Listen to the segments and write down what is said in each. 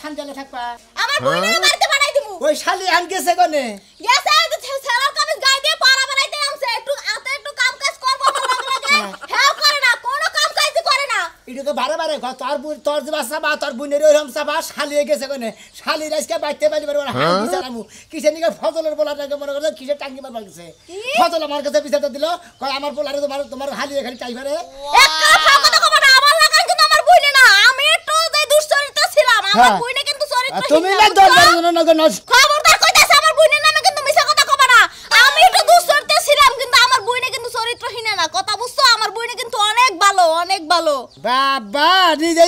শান্তিতে থাকবা আমার বোনের বাড়িতে পাঠাই দিমু ওই শালি আন গেছে কোনে গেছে তো সেলার কামিজ গাই দিয়ে পাড়া বানাইতে নামছে একটু আতে একটু কাম কাজ করব ভালো লাগে হেও করে না কোনো কাম কাজ করে না এটা তো বারে বারে তোর যে বাসা বা তোর বোনের ওইরকম সাবা শালি গেছে কোনে শালি আজকে বাইতে পারি পারে হাত বিচারামু কিসে নিকে ফজলের বলাটাকে মনে করে কিসে টাঙ্গি মারবার গেছে ফজল আমার কাছে বিচারটা দিল কয় আমার বলারে তোমার হালি খালি চাইবারে একটা কথা কব না আমার লাগা কিন্তু আমার বইনে না আমি একটু এই দুশ্চরিত্র ছিলাম আমার বইনে কিন্তু চরিত্র তুমি না দরবার খবরদার কইতাছ আমার বইনের নামে কিন্তু মিছা কথা কব না আমি একটু দুশ্চরিত্র ছিলাম কিন্তু আমার বইনে কিন্তু চরিত্রহীন না কথা বুঝছো আমার বইনে কিন্তু অনেক ভালো বাবা নিজে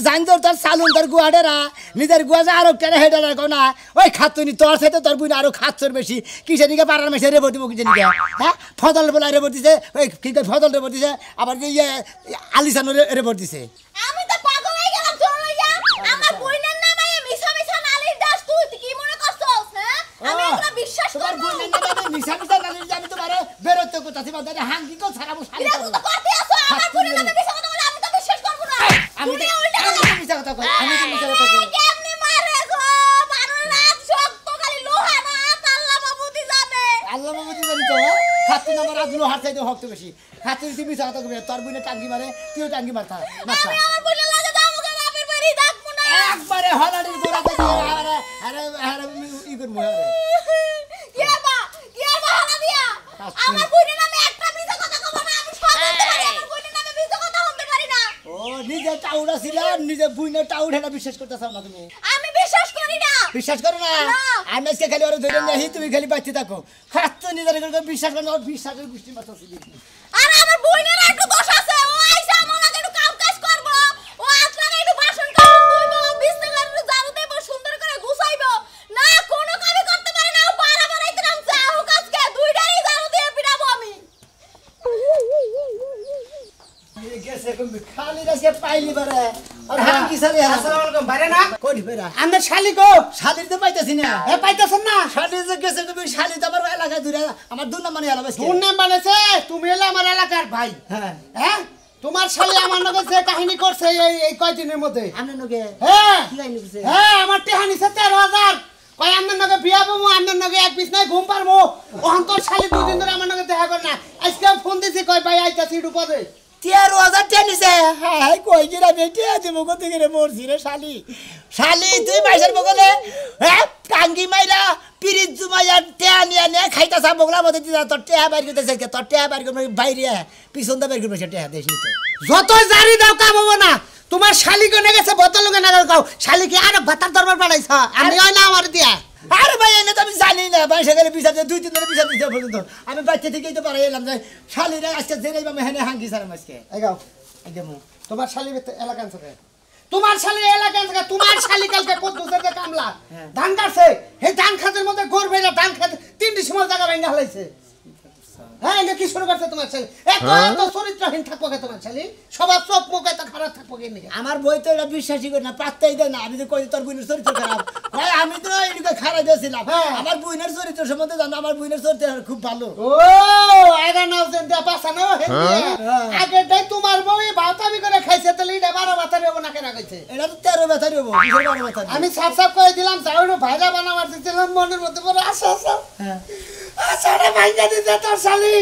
জানতর তোর সালুন তোর গুয়াডেরা নিজের গুয়া যা আরো কেন হেডে রাখো না ওই খাতুনি তোর সাথে তোর বুন আরো খাচ্ছর বেশি কিসে নিকে পাড়ার মেশে রে বটিব কিসে নিকে হ্যাঁ ফজল বলা রে বটিছে ওই কি কই ফজল রে বটিছে আবার ইয়ে আলিসান রে বটিছে আমি তো পাগল হয়ে গেলাম চলইয়া আমার বইনের নামে মিছা নালিশ দাস তুই কি মনে করছস হ্যাঁ আমি এগুলা বিশ্বাস করব তোমার বইনের নামে মিছা নালিশ আমি তোমারে বেরোতে কোথাছি বাদে হাঙ্গি কো ছাড়াবো শালি করব তো করতে আছো আমার বইনের নামে মিছা কথা বলে আমি তো বিশ্বাস করব না আমি মিছা কথা কই আমি তো মিছা কথা কই কেমনে মারে গো বারো রাত শক্ত খালি লোহা না আল্লাহ বাবুদি জানে আল্লাহ বাবুদি জানি তো খাতুন আমার আজ লোহার চাইতে হক্ত বেশি খাতুন তুই মিছা কথা কই তোর বইনে টাঙ্গি মারে তুইও টাঙ্গি মারতা মারতা আমি আমার বইনের লাগে যাবো কেন বাপের বাড়ি থাকবো না একবারে হলাড়ির গোড়াতে দিয়ে আরে ই করবো কি হালা দিয়া আমার বইনের নামে একটা মিছা কথা কব না আমি সব বলতে পারি আমার বইনের নামে মিছা কথা বলতে পারি না ও নিজে টাউডা ছিল নিজে বুইনে টাউড হেটা বিশ্বাস করতেছাও না তুমি আমি বিশ্বাস করি না বিশ্বাস করো না আমি আজকে খালি ওরে ধরে নেই তুমি খালি বাচ্চা থাকো খাচ্ছ নিজের বিশ্বাস করো না বিশ্বাসের গোষ্ঠী মারতেছি আর আমার বইনের একটু দোষ আছে ও আইসা আমার লাগে একটু কাম কাজ করব ও আসলে একটু বাসন কাজ করব বিছনা একটু ঝাড়ু দেব সুন্দর করে গুছাইবো না কোনো কামই করতে পারে না ও পাড়া বানাইতে নামছে ও কাজকে দুইটারই ঝাড়ু দিয়ে পিটাবো আমি গেছে তুমি খালি রাসে পাইলি বারে আর হাম কি সালে আসসালামু আলাইকুম বাইরে না কোডি বেরা আমাদের শালি গো শালির তো পাইতাছি না এ পাইতাছেন না শালি যে গেছে তুমি শালি তো আমার এলাকায় দূরে আমার দুই নাম মানে এলাকা তোর নাম বানাইছে তুমি হলে আমার এলাকার ভাই হ্যাঁ হ্যাঁ তোমার শালি আমার নগে যে কাহিনী করছে এই কয়দিনের মধ্যে আমনে নগে হ্যাঁ কি কাহিনী করছে হ্যাঁ আমার টেহানি 13000 কয় আমনের নগে বিয়া বমু আমনের নগে এক বিছনায় ঘুম পারমু ওহন তোর শালি দুই দিন ধরে আমার নগে দেখা কর না আজকে ফোন দিছি কয় ভাই আইতাছি উপরে 13,000 টেনিছে হ্যাঁ কই গিরা বেটি আছে মুখ থেকে রে মরছি রে শালি শালি তুই মাইসের বগলে হ্যাঁ কাঙ্গি মাইরা পিরিত জুমাইয়া টেয়া নিয়া নে খাইতা সা বগলা মধ্যে দিতা তোর টেয়া বাইর করতেছে তোর টেয়া বাইর করে বাইরে পিছন দা বাইর করবে টেয়া দেশি তো যত জারি দাও কাম হবো না তোমার শালি কোনে গেছে বোতল লগে না কাও শালি কি আর ভাতার দরবার বাড়াইছ আমি হয় না আমার দিয়া আরে ভাই এনে তো আমি জানি না বাইসে গেলে বিচার দুই তিন দিনে বিচার দিতে পর্যন্ত আমি বাচ্চা থেকেই তো পারে এলাম যে শালিরা আজকে জেনেই বা মেহনে হাঙ্গি সারাম আজকে এগাও একদম তোমার শালি এলাকা আনছে তোমার শালি এলাকা আনছে তোমার শালি কালকে কত দূরে কামলা ধান কাটছে এই ধান খাতের মধ্যে গড় বেলা ধান খাতে তিনটি সময় জায়গা ভেঙে হলাইছে হ্যাঁ এটা কি শুরু করছে তোমার শালি এত চরিত্রহীন থাকবো কে তোমার শালি সবার চোখ মুখ এত খারাপ থাকবো কে নাকি আমার বই তো এটা বিশ্বাসই করে না পাত্তাই দেয় না আমি তো কই তোর বোনের চরিত্র খারাপ ভাই আমি তো এদিকে খারাপ দিয়েছিলাম আমার বোনের চরিত্র সম্বন্ধে জানো আমার বোনের চরিত্র খুব ভালো ও আগা নাও দেন দা পাসা নাও আগে তাই তোমার বই ভাতামি করে খাইছে তাহলে এটা 12 ভাতা দেব না কেন কইছে এটা তো 13 ব্যথা দেবো 12 ব্যথা আমি সাফ সাফ করে দিলাম যাওনো ভাইরা বানাবার দিছিলাম মনের মধ্যে বড় আশা আশা হ্যাঁ আছাড়ে ভাইজা দিতে তোর শালি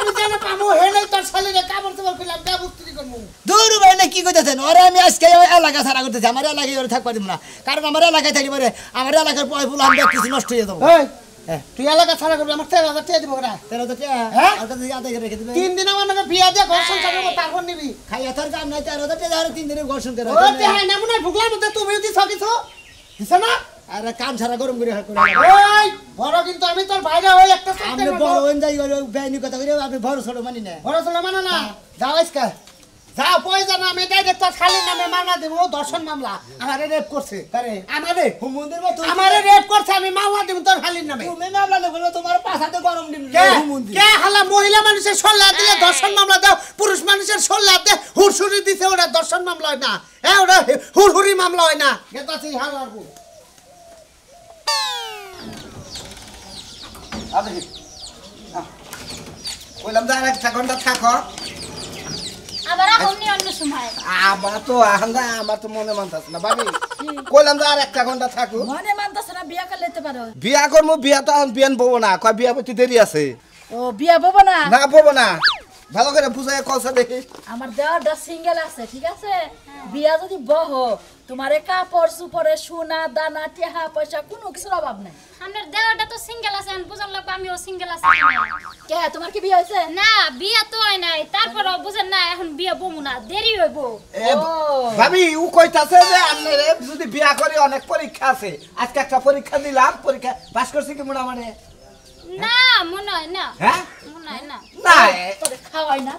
আমি জানা পামু হেলে তোর শালিরে কামড় তোমার কইলাম ব্যবস্থা করমু দূর ভাই না কি কইতেছেন ওরে আমি আজকে এলাকা ছাড়া করতেছি আমার এলাকায় ওরে থাকবা দিব না কারণ আমার এলাকায় থাকি পারে আমার এলাকার পয় ফুল আমি কিছু নষ্ট হয়ে যাবো এই তুই এলাকা ছাড়া করবি আমার 13000 টাকা দিব ওরা 13 টাকা হ্যাঁ আর কাছে আদায় করে রেখে দিবে 3 দিন আমার নাকি বিয়া দিয়ে ঘর সংসার করব তারপর নিবি খাইয়া তোর কাম নাই 13 টাকা আর 3 দিনে ঘোষণ করে ও তে হ্যাঁ নমুনা ভুগলার মধ্যে তুমি যদি সকিছো দিছ না আরে কাম ছাড়া গরম করে ওই বড় কিন্তু আমি তোর ভাইরা ওই একটা আপনি বড় হন যাই বেআইনি কথা কইরে আপনি বড় ছোট মানি না বড় ছোট মানে না যাও আজকে যাও পয়সা না আমি ডাইরেক্ট তোর খালি নামে মামলা দেব দর্শন মামলা আমারে রেপ করছে আরে আমারে হুমুন্দির মত আমারে রেপ করছে আমি মামলা দেব তোর খালির নামে তুমি মামলা দেবো তোমার পাছাতে গরম দিন কে হালা মহিলা মানুষের সল্লা দিলে দর্শন মামলা দাও পুরুষ মানুষের সল্লা দে হুড়সুড়ি দিছে ওটা দর্শন মামলা হয় না হ্যাঁ ওটা হুড়হুড়ি মামলা হয় না গেতাছি হালার বউ আবে কইলাম যা একটা ঘন্টা থাকো আবার আপনি অন্য সময় আবার তো আমার তো মনে মানতাছ না ভাবি কইলাম যা আর একটা ঘন্টা থাকো মনে মানতাছ না বিয়া করে লইতে পারো বিয়া করবো বিয়া তো এখন বিয়ান বউ না কয় বিয়া প্রতি দেরি আছে ও বিয়া বব না না বউ না ভালো করে বুঝাই কলসা দেখি আমার দেওয়ারটা সিঙ্গেল আছে ঠিক আছে বিয়া যদি বহ তোমারে কাপড় সুপরে সোনা দানা টেহা পয়সা কোনো কিছুর অভাব নাই আপনার দেওয়াটা তো সিঙ্গেল আছে বুঝার লাগবে আমিও সিঙ্গেল আছি কে তোমার কি বিয়া হয়েছে না বিয়া তো হয় নাই তারপরও বুঝেন না এখন বিয়া বমু না দেরি হইব ভাবি ও কইতাছে যে আপনারে যদি বিয়া করি অনেক পরীক্ষা আছে আজকে একটা পরীক্ষা দিলাম পরীক্ষা পাস করছি কি মোটামুটি না মনে হয় না হ্যাঁ মনে হয় না না তোরে খাওয়াই না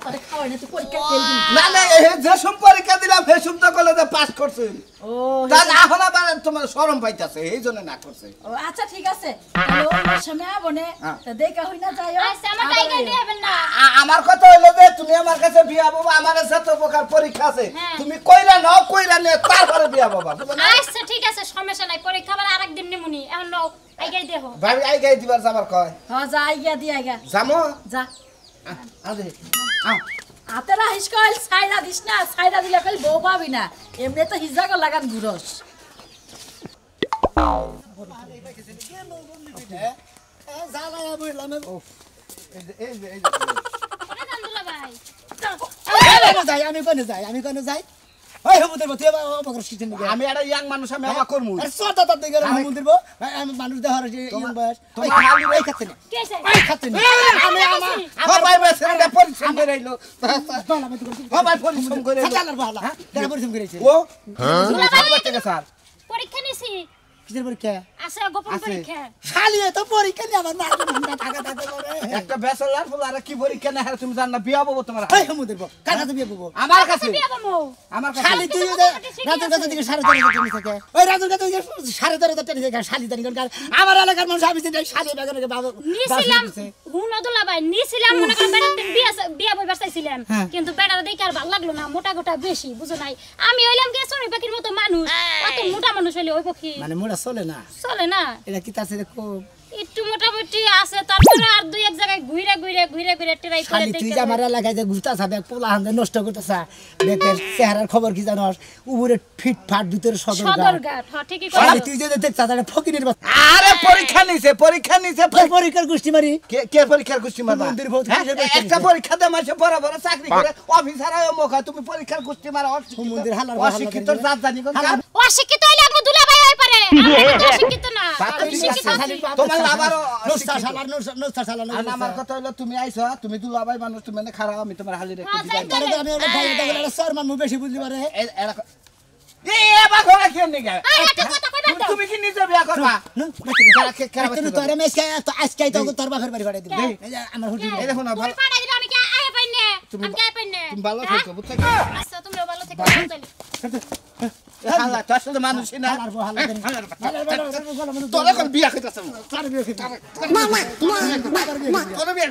তুই পরীক্ষা ফেল দিবি না না যে সব পরীক্ষা দিলাম সেই সব তো কলেজে পাস করছেন ও তা না এখন আবার তোমার শরম পাইতাছে এই জন্য না করছে ও আচ্ছা ঠিক আছে তাহলে ওর সময় আবনে তা দেখা হই না যাইও আচ্ছা আমার টাইগার দিবেন না আমার কথা হইলো যে তুমি আমার কাছে বিয়া বাবা আমার যত প্রকার পরীক্ষা আছে হ্যাঁ। তুমি কইরা নাও কইরা নিয়ে তারপরে বিয়া বাবা আচ্ছা ঠিক আছে সমস্যা নাই পরীক্ষা আবার আরেকদিন নিমুনি এখন নাও আইগাই দেখো ভাবি আই গাই দিবার যাবার কয় হ্যাঁ যা আইগা দি আইগা জামো যা আরে আও আতেরা হিসকল সাইরা দিস না সাইরা দিলে কল বউ পাবি না এমনি তো হিজাগো লাগান গুরস ওরে জানদুলা ভাই আমি কোনে যাই ওই সমুদ্রের তুই অপকর শিখছেন আমি একটা ইয়াং মানুষ আমি আমা করমু সরটা তার দিকে সমুদ্রের আমি মানুষ দেখার ইয়ং বয়স তোমার হালি ওই খাচ্ছে না কি আছে ওই খাচ্ছে না আমি আমার ভাই বেসরে পরিশ্রম করে আইলো ভাই পরিশ্রম করে আইলো চালার ভালো হ্যাঁ দেখা পরিশ্রম করেছে ও স্যার পরীক্ষা নিছি কিসের পরীক্ষা আছে গোপন পরীক্ষা খালি তো পরীক্ষা নিয়ে আমার মাকে মনটা থাকা করে একটা ব্যাচেলর ফুল আর কি পরীক্ষা না তুমি জান না বিয়া বলবো তোমার ওই সমুদ্রের কার কাছে বিয়ে করবো আমার কাছে বিয়া বমু আমার কাছে খালি তুই রাজুর কাছে দিকে 13.5 থেকে ওই রাজুর কাছে 13.5 থেকে শালি তারি কারণ আমার এলাকার মানুষ আমি জানি শালি বাগানে বাবা নিছিলাম হুনদুলা ভাই নিছিলাম মনে করেন বেড়ার দিন বিয়া বইবার চাইছিলাম কিন্তু বেড়ার দেখে আর ভালো লাগলো না মোটা গোটা বেশি বুঝো নাই আমি হইলাম কি চড়ুই পাখির মতো মানুষ অত মোটা মানুষ হইলে ওই পক্ষী মানে মোড়া চলে না চলে না এটা কি তার সাথে খুব একটু মোটামুটি আছে তারপরে আর দুই এক জায়গায় ঘুরে ট্রাই করে খালি তুই যে আমার এলাকায় যে ঘুরতাছা ব্যাগ পোলা হান্দে নষ্ট করতেছা ব্যাগের চেহারার খবর কি জানোস উপরে ফিট ফাট ভিতরে সদরঘাট হ্যাঁ ঠিকই খালি কইছো তুই যে দেখছা তাহলে ফকিরের বাচ্চা আরে পরীক্ষা নিছে পরীক্ষার গোষ্ঠী মারি কে পরীক্ষার গোষ্ঠী মারবা মন্দির ভৌত কিসের গোষ্ঠী? একটা পরীক্ষা দে মাসে বড় বড় চাকরি করে অফিসার হয় মোকা তুমি পরীক্ষার গোষ্ঠী মারা সমুদ্রের হালার অশিক্ষিত জাত জানি কোন কাজ অশিক্ষিত হইলে আমি দুলা ভাই হই পারে আমি তো অশিক্ষিত না আমি শিক্ষিত আছি। তোমার আবারও নোস্তা শালার নোস্তা শালার আর আমার কথা হলো তুমি আইছো তুমি দুলাভাই মানুষ তুমি এনে খারাপ আমি তোমার হালি রেখে হ্যাঁ, দিই যাই তাহলে তো আমি ওটা ভাই দেখলে একটা শর্মার মুখ বেশি বুঝলি পারে এবার ঘোড়া খেয়ে নিয়ে গেল আই একটা কথা কইবা তো তুমি কি নিজে বিয়া করবা তোর আজকে তো আজকে তো তোর বাপের বাড়ি পাঠিয়ে দিবি এই যে আমার হুজুর এই দেখো না তুমি ভালো পাড়া দিলে আমি কি আয় পাই না আমি কি আয় পাই না তুমি ভালো থাকো বুঝছো আচ্ছা তুমি ভালো থেকে হালা তোর সাথে মানুষই না হালার বউ হালার তোর এখন বিয়া কইতাছ তার বিয়ে খেতে তোর বিয়া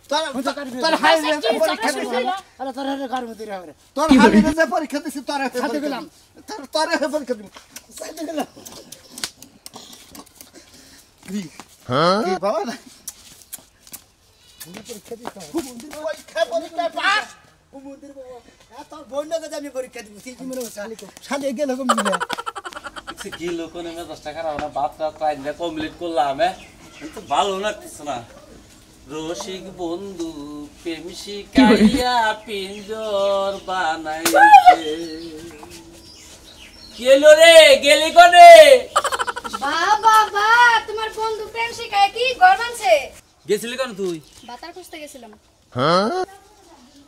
তোর হাই পরীক্ষা দিছি আরে তোর হাতে কার মধ্যে রে তোর হাই যে পরীক্ষা দিছি তোর সাথে গেলাম তোর পরীক্ষা দিছি সাথে গেলাম কি বাবা না পরীক্ষা পাস মন্দির বাবা তোর বোন না আমি পরীক্ষা দিব তুই কি মনে করছিস শালি গেল কম দিবে কি লোকনে মে 10 টাকা রাওনা বাতটা ট্রাইনটা কমপ্লিট করলাম কিন্তু ভালো লাগতেছ না রসিক বন্ধু প্রেম শিখাইয়া পিঞ্জর বানাইছে কেলো রে গেলি কোনে বাবা বা তোমার বন্ধু প্রেম শিখায় কি গরমানছে গেছিলি কোন তুই বাতার খুঁজতে গেছিলাম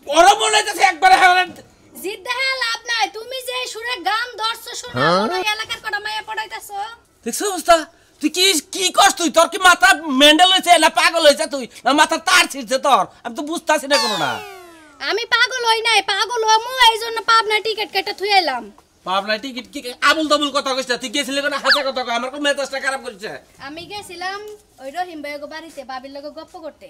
বড় মনে হইতাছে একবারে হারান জিদ দেখা লাভ নাই তুমি যে সুরে গান ধরছো শোনা মনে এলাকার কটা মাইয়া পড়াইতাছো দেখছ অবস্থা তুই কি কি করছ তুই তোর কি মাথা মেন্ডেল হইছে না পাগল হইছে তুই না মাথা তার ছিড়ছে তোর আমি তো বুঝতাছি না কোনো না আমি পাগল হই নাই পাগল হমু এইজন্য পাবনা টিকেট কেটে থুই আইলাম পাবনা টিকিট কি আবুল তাবুল কথা কইছ তুই গেছিলি কোন হাসা কথা কই আমার কো মেজাজটা খারাপ করছে আমি গেছিলাম ওই রহিম ভাইয়ের বাড়িতে বাবির লগে গপ্প করতে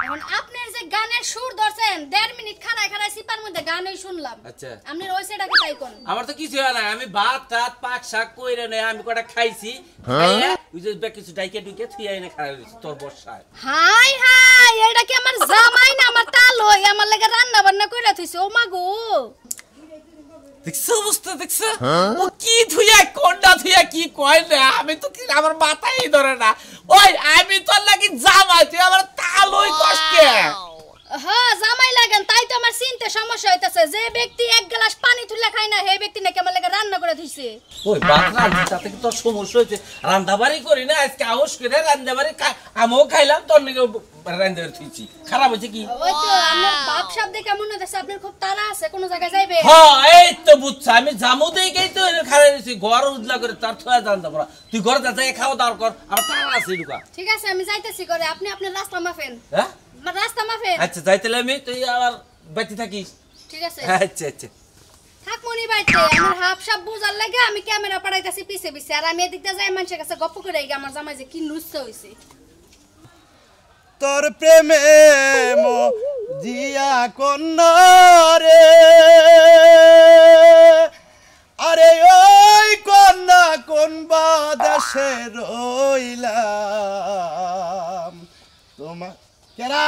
এখন আপনার যে গানের সুর শুনেন 1.5 মিনিট খাড়ায় খাড়ায় সিপার মধ্যে গানই শুনলাম আচ্ছা। আপনি ওই সেটাকে তাই কোন আমার তো কিছু হয় না, আমি ভাত টাত পাক শাক কইরে নেই, আমি কটা খাইছি খাইয়া ওই যে কিছু ডাইকে ডুকে থুই আইনে খাই তোর বর্ষায়। হাই হাই এটা কি আমার জামাই না আমার তালই আমার লাগা রান্না বান্না কইরা থইছে ও মা গো দেখছো অবস্থা দেখছো ও কি থুইয়া কোনটা থুইয়া কি কয় না, আমি তো কি আমার মাথায় ধরে না। ওই আমি তোর লাগি জামাই, তুই আমার তালই কষ্টে। হ্যাঁ জামাই লাগেন তাই তো আমার চিনতে সমস্যা হইতাছে যে ব্যক্তি এক গ্লাস পানি তুলে খায় না সেই ব্যক্তি নাকি আমার লাগা রান্না করে থইছে। ওই ভাত রাঁধছি তাতে কি তোর সমস্যা হয়েছে? রান্দাবাড়ি করি না আজকে আউস করে রান্দাবাড়ি আমিও খাইলাম তোর নাকি রান্দাবাড়ি থুইছি, খারাপ হয়েছে কি? ওই তো আমার বাপ সাহেব দেখে মনে হচ্ছে আপনার খুব তাড়া আছে কোন জায়গায় যাইবে। হ্যাঁ এই তো বুঝছ, আমি জামু দেই তো খারাপ হয়েছি, ঘর উজলা করে তার থয়া জানতে পারা। তুই ঘরে যাই খাওয়া দাওয়া কর, আমার তারা আছে ঢুকা। ঠিক আছে আমি যাইতেছি করে আপনি আপনার রাস্তা মাফেন। হ্যাঁ রাস্তা মাফেন। আচ্ছা যাইতেলে আমি তুই আবার বাড়িতে থাকিস। ঠিক আছে আচ্ছা আচ্ছা থাক মনি বাইতে আমার হাফ সাপ বুঝার লাগে আমি ক্যামেরা পাঠাইতাছি পিছে পিছে আর আমি এদিক দিয়ে যাই মানুষের কাছে গপ্প করে আমার জামাই যে কি নুসছে হইছে। তোর প্রেমে দিয়া কন্যা রে আরে ওই কন্যা কোন বাদেশে রইলাম তোমার কেরা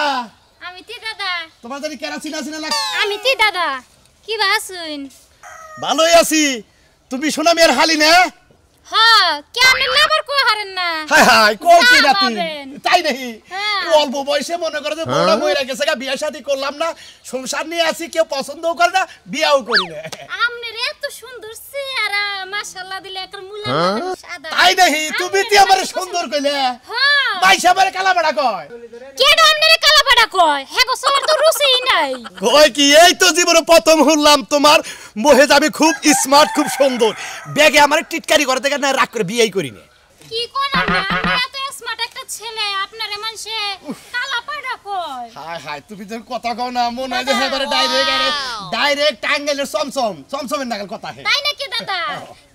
আমি তি দাদা তোমার জানি কেরা চিনা চিনা লাগ আমি তি দাদা কি বাসুন ভালোই আছি তুমি শোনা মেয়ের হালি না হ্যাঁ কেন লেবার কো হারেন না হাই হাই কোন কি না নাতি পাবেন। তাই নাকি হ্যাঁ। অল্প বয়সে মনে করে যে বড় মইরা গেছে গা বিয়ে শাদী করলাম না সংসার নিয়ে আছি কেউ পছন্দও করে না বিয়াও করি না আমনের এত সুন্দর চেহারা মাশাআল্লাহ দিলে একটা মুলা সাদা তাই নাকি তুমি তি আমার সুন্দর কইলে হ্যাঁ মাইশা বারে কালাবাড়া কয় কেডা আমনের কালাপাড়া কয় হেগো সবার তো রুচিই নাই কয় কি এই তো জীবনে প্রথম শুনলাম তোমার মহেজ আমি খুব স্মার্ট খুব সুন্দর ব্যাগে আমার টিটকারি করে দেখে না রাগ করে বিয়েই করি না কি কোন আপনি এত স্মার্ট একটা ছেলে আপনারে মানুষে কালাপাড়া কয় হাই হাই তুমি যখন কথা কও না মনে হয় যে এবারে ডাইরেক্ট টাঙ্গাইলের চমচমের নাগাল কথা হে তাই নাকি দাদা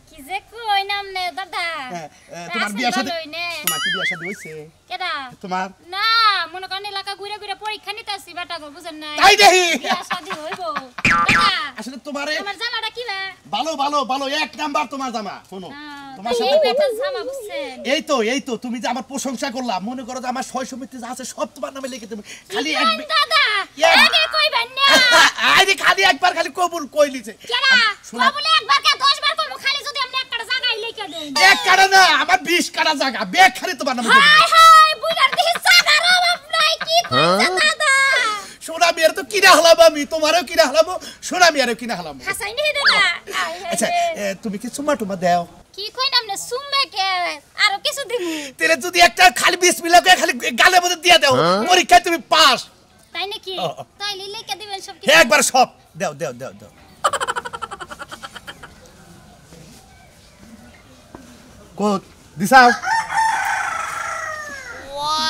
কি যে কই নামনে দাদা তোমার বিয়া শাদী ভালোই নে। তোমার কি বিয়া শাদী হইছে কেডা তোমার না মনে করেন এলাকা ঘুরে ঘুরে পরীক্ষা নিতে আসি বেটা গো বুঝেন না তাই দেখি বিয়া শাদী হইব দাদা আসলে তোমারে আমার জামাটা কি বে ভালো ভালো ভালো এক নাম্বার তোমার জামা শোনো তোমার এই সাথে বেটা কথা জামা বুঝছেন এই তো তুমি যে আমার প্রশংসা করলা মনে করো যে আমার সয় সমিতি যা আছে সব তোমার নামে লিখে দেব খালি এক দাদা ইয়া। আগে কইবেন না আরে খালি একবার খালি কবুল কইলিছে কেডা শোনা কবলে একবার কে 10 বার কইবো খালি যদি আপনি একটা জায়গায় লিখে দেন এক কাটা না আমার 20 কাটা জায়গা ব্যাগ খালি তোমার নামে লিখে দেব হাই হাই বুইলার দিহি জাগার অভাব নাই কি কইছে দাদা সোনা মিয়ার তো কিনা হলাম আমি তোমারও কিনা হলাম সোনা মিয়ারও কিনা হলাম হাসাই নি দাদা আচ্ছা তুমি কি চুমা টুমা দাও কি কই নামনে সুমবে কে আর কিছু দিমু তেলে যদি একটা খালি বিসমিল্লাহ করে খালি গালের মধ্যে দিয়ে দাও পরীক্ষায় তুমি পাস তাই নাকি তাই লিখে দিবেন সব হে একবার সব দাও দাও দাও দাও কোত দিছাও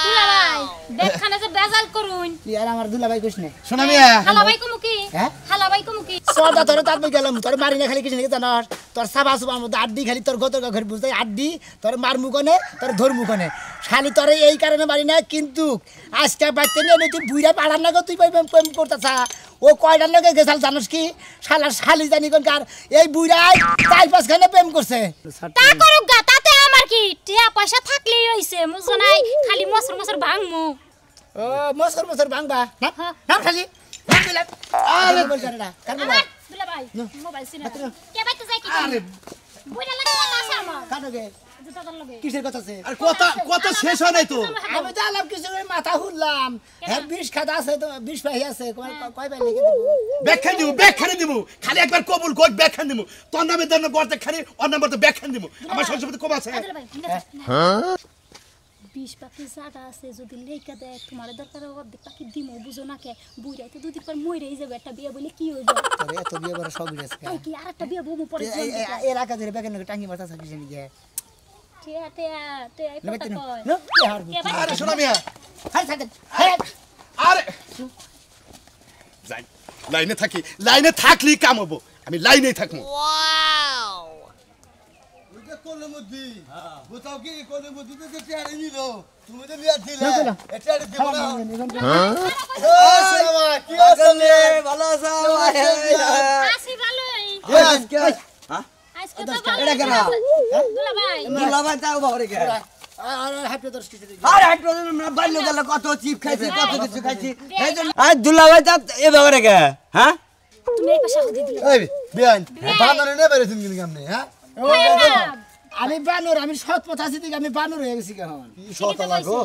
দুলা ভাই দেখখানে যে বেজাল করুন ইয়ার আমার দুলাভাই কইছ না সোনা মিয়া হালা ভাই কমু কি হ্যাঁ? হালা ভাই কমু কি সদা তোর তাত গেলাম তোর মারি না খালি কিছু নাকি জানাস তোর সাবা সুবার মধ্যে আড্ডি খালি তোর গত ঘর বুঝতে আড্ডি তোর মার মুখনে তোর ধর মুখনে খালি তোর এই কারণে মারি না কিন্তু আজকে বাইতে নিয়ে তুই বুইরা পাড়ার না তুই প্রেম করতেছা ও কয়টার লগে গেছাল জানোস কি শালা শালি জানি কোনকার এই বুইরাই 4-5 খানে প্রেম করছে তা করুক গা তাতে আমার কি টিয়া পয়সা থাকলেই হইছে মুজো নাই খালি মসর মসর ভাঙমু ও মসর ভাঙবা না হ্যাঁ। নাম খালি নাম দিলাম আরে বল জানা কার আমার দুলা ভাই মোবাইল সিনে কে বাইতে যাই কি আরে বুইরা লাগে না আছে আমার কাটগে জুতাদার লগে কিসের কথা আছে আর কত শেষ হয় নাই তো আমি তো আলাপ কিছু করে মাথা হুরলাম হ্যাঁ 20 খাতা আছে তো 20 পাই আছে কয় পাই লিখে দেব ব্যাখ্যান দিব খালি একবার কবুল কর ব্যাখ্যান দিব তোর নামে দেন গর্তে খালি অন্য নামে ব্যাখ্যান দিব আমার সংস্কৃতি কম আছে দুলা ভাই 20 পাখি জায়গা আছে যদি লেখা দেয় তোমার দরকার অর্ধেক পাখি দিমো বুঝো না কে বুইরাইতে দুদিন পর মইরেই যাবে একটা বিয়ে বলে কি হইব তোরে এত বিয়ে বড় সব গেছে তাই কি আরেকটা বিয়ে বমু পরে এর আকা ধরে বেকেন টাঙ্গি মাথা থাকিস নি গে টিয়া টিয়া টিয়া এই কথা কয় নো কি হার কে ভাই আরে শোনা মিয়া হাই থাকে হাই আরে লাইনে থাকলি কাম হবো আমি লাইনেই থাকবো কলমুদ্দি বুঝাও কি কলমুদ্দি তো চেয়ারে নিল তুমি তো লিয়া দিলে কইলো? চেয়ারে দিব না নিবেন আসসালামু কি আছেন আসি ভালোই আজকে আজকে তো ভালো এটা কেন? দুলা ভাই দুলাভাই তাও বাবারে কে আর হাঁপিয়ে দর্শ কিছু আর একটু বাল্য গেল কত চিপ খাইছি কত কিছু খাইছি আর দুলাভাই তা এ বাবারে কে হ্যাঁ তুমি এই পাশে হদি দিলে এই বিয়ান বান্দরে নে বেরেছেন কিন্তু আপনি হ্যাঁ আমি বানর আমি সৎ পথ আছি দিকে আমি বানর হয়ে গেছি কেন কি শত লাগো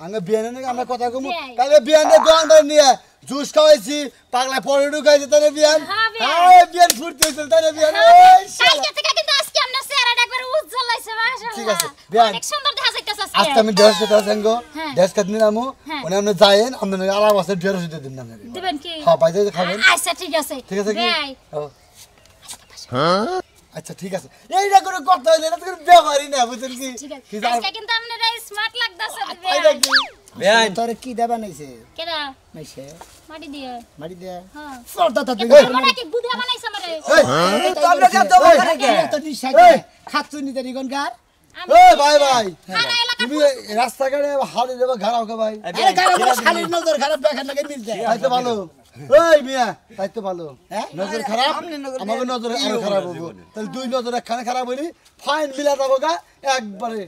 আঙ্গে বিয়ানে নে আমরা কথা কমু কালে বিয়ানে দোকানদার নিয়ে জুস খাওয়াইছি পাগলা পরে ঢুকাইছে তারে বিয়ান হ্যাঁ বিয়ান ফুটতেছিল তারে বিয়ান এই কালকে থেকে কিন্তু আজকে আমরা চেহারাটা একবার উজ্জ্বল হইছে মাশাআল্লাহ ঠিক আছে, বিয়ান। অনেক সুন্দর দেখা যাইতেছে আজকে আজকে আমি ড্রেস করতে আসেন গো হ্যাঁ। ড্রেস করতে নিলামু হ্যাঁ। ওনে আপনি যায়েন আপনি আলাপ আছে ড্রেস দিতে দিন না দিবেন কি হ্যাঁ পাইতে খাবেন আচ্ছা ঠিক আছে ঠিক আছে কি ভাই ও। আচ্ছা ঠিক আছে এইটা করে কথা হইলে এটা তো কোনো ব্যাপারই না বুঝছেন কি ঠিক আছে কি জান আজকে কিন্তু আপনারা স্মার্ট লাগতাছে এইটা কি বেআইন তোরে কি দেবা নাইছে কেডা নাইছে মাটি দিয়ে মারি দে হ্যাঁ সরতা তা তুই আমরা কি বুধা বানাইছে আমারে এই তো আমরা যা দেবো করে কে তো নিশা খাচ্ছু নি দেরি কোন গার এই ভাই ভাই সারা এলাকা তুমি রাস্তাঘাটে হাড়ি দেবা ঘাড়াও কে ভাই আরে গার শালির নজর খারাপ দেখা লাগে মিলতে তাই তো ভালো এই মিয়া তাই তো ভালো নজর খারাপ আমাকে নজর আরো খারাপ হবো তাহলে দুই নজর একখানে খারাপ হইলি ফাইন মিলা যাবো গা একবারে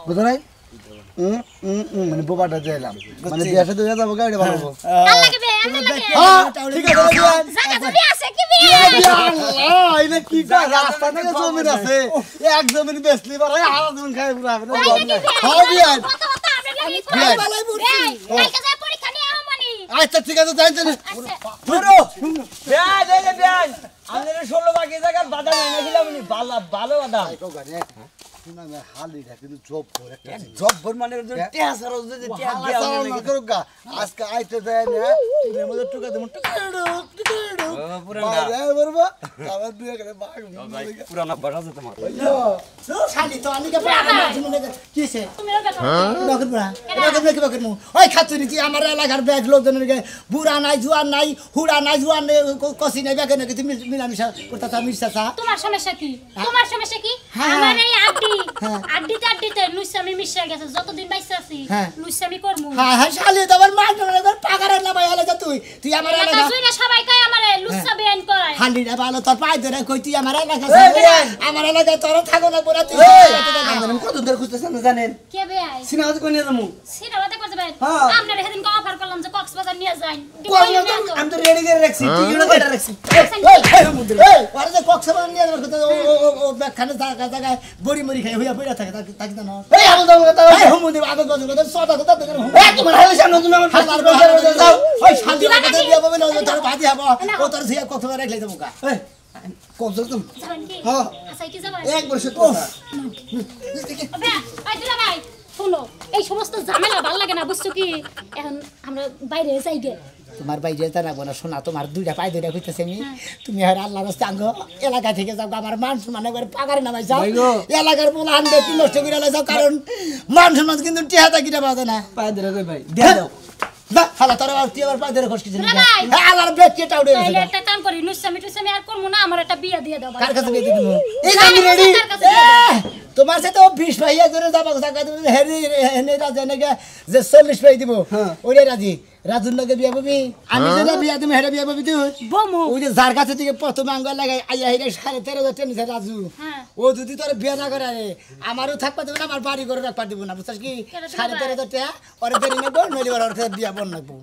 বুঝো নাই মানে বোবাটা চাইলাম মানে দেশে দুই যাবো গা এটা ভালো হবো কাল লাগবে আমরা লাগে হ্যাঁ ঠিক আছে বিয়ান জায়গা জমি আছে কি বিয়ে আল্লাহ এটা কি কয় রাস্তা থেকে জমিন আছে এক জমিন বেচলি পারে হারা জমিন খাই পুরা হবে না হ্যাঁ বিয়ান কত কত আমরা লাগি বিয়ান। কালকে যা পরীক্ষা নিয়ে আও মানি আচ্ছা ঠিক আছে যাই চলে ধরো বেআইন এই যে বেআইন আমাদের 16 বাকি জায়গার বাদাম এনেছিলাম নি ভালো বাদাম শুনা না হালিটা কিন্তু জব করে একটা জব্বর মানে টেহা সারা যদি টেহা দেয়া হবে নাকি? আজকে আইতে যায় না টিনের মধ্যে টুকা দেবো দুই এখানে বাঘ পুরানা বাড়া আছে তোমার শালি তো আনিকে পাড়া জীবনে কিছে তুমি ওটা বকর বুড়া বকর বকর মু ওই খাতুরি কি আমার এলাকার ব্যাগ লোকজনের গে বুড়া নাই জুয়ান নাই হুড়া নাই জুয়ান নাই কসি নাই ব্যাগ নাকি তুমি মিলামিশা করতা মিশাছা তোমার সমস্যা কি তোমার সমস্যা কি হ্যাঁ। আমার এই আড্ডি হ্যাঁ। আড্ডিতে লুইসামি মিশে গেছে যতদিন বাইসে আছি হ্যাঁ। লুইসামি করমু হ্যাঁ হ্যাঁ শালি তো আমার মার একবার পাগারে না ভাই আলাদা তুই আমার এলাকা এলাকা জুইরা সবাই কয় আমারে লুচ্চা বেআইন কয় হান্ডিটা ভালো তোর পায়ে ধরে কই তুই আমার এলাকা আমার এলাকায় তোর থাকো না বলে তুই আমি কত ধরে খুঁজতেছেন না জানেন কে বেআইন সিনেমাতে কোন নিয়ে যাবো সিনেমা দেখতে যাবেন হ্যাঁ। আপনারা সেদিন অফার করলাম যে কক্সবাজার নিয়ে যাই আমি তো রেডি করে রাখছি টিকিটও কেটে রাখছি ওরা যে কক্সবাজার নিয়ে যাবার কথা ও ব্যাগখানে জায়গায় বড়ি মরি খাই হইয়া পড়া থাকে তাকে জানো এই আমি তো কথা এই হুমুদের আগে গজল কথা সদা কথা দেখে এই তোমার হালে সামনে তুমি আমার হাজার বছর যাও ওই শান্তি রাখতে দিয়া বলে না তোর ভাজি হবো ও তোর ঝিয়া কক্সবাজার রাখলে দেবো কা এই কত তুমি যাবেন কি হ্যাঁ। আচ্ছা কি যাবেন এক বছর বে আই দিলা ভাই শুনো এই সমস্ত ঝামেলা ভালো লাগে না বুঝছো কি এখন আমরা বাইরে যাই গে তোমার ভাই যেতে রাখবো না শোনা তোমার দুইটা পায়ে ধরে কইতেছে আমি তুমি আর আল্লাহ রাস্তা আঙ্গ এলাকা থেকে যাও আমার মান সম্মান একবার পাগারে নামাই যাও এলাকার বলে আনবে কি নষ্ট করে যাও কারণ মান সম্মান কিন্তু টিহাটা কিটা পাওয়া যায় না পায়ে ধরে কই ভাই দিয়ে দাও না হালা তোর তুই আবার পায়ে ধরে খসকিস না ভাই। আল্লাহর ব্রেক কেটা উড়ে তাইলে গেছে একটা কাম করি লুচ্চামি টুচ্চামি আর করবো না আমার একটা বিয়ে দিয়ে দাও কার কাছে বিয়ে দিবো এই যে আমি রেডি কার কাছে বিয়ে দাও? তোমার সাথে ও 20 ভাইয়া করে যাবো টাকা তুমি হেরি হেনে রাজা নাকি যে 40 ভাই দিব ওরে রাজি রাজুর লগে বিয়া পাবি আমি যেটা বিয়া তুমি হেরে বিয়া পাবি তুই বমু ওই যে যার কাছে থেকে প্রথমে আঙ্গুল লাগাই আইয়া হিরে 13,500 টাকা নিছে রাজু হ্যাঁ। ও যদি তোর বিয়া না করে আমারও থাকবা দেবে না আমার বাড়ি করে রাখবা দিব না বুঝছিস কি কেন দিবা? 13,500 টাকা ওরে দেরি নেবো নইলে ওর বিয়া বন নেবো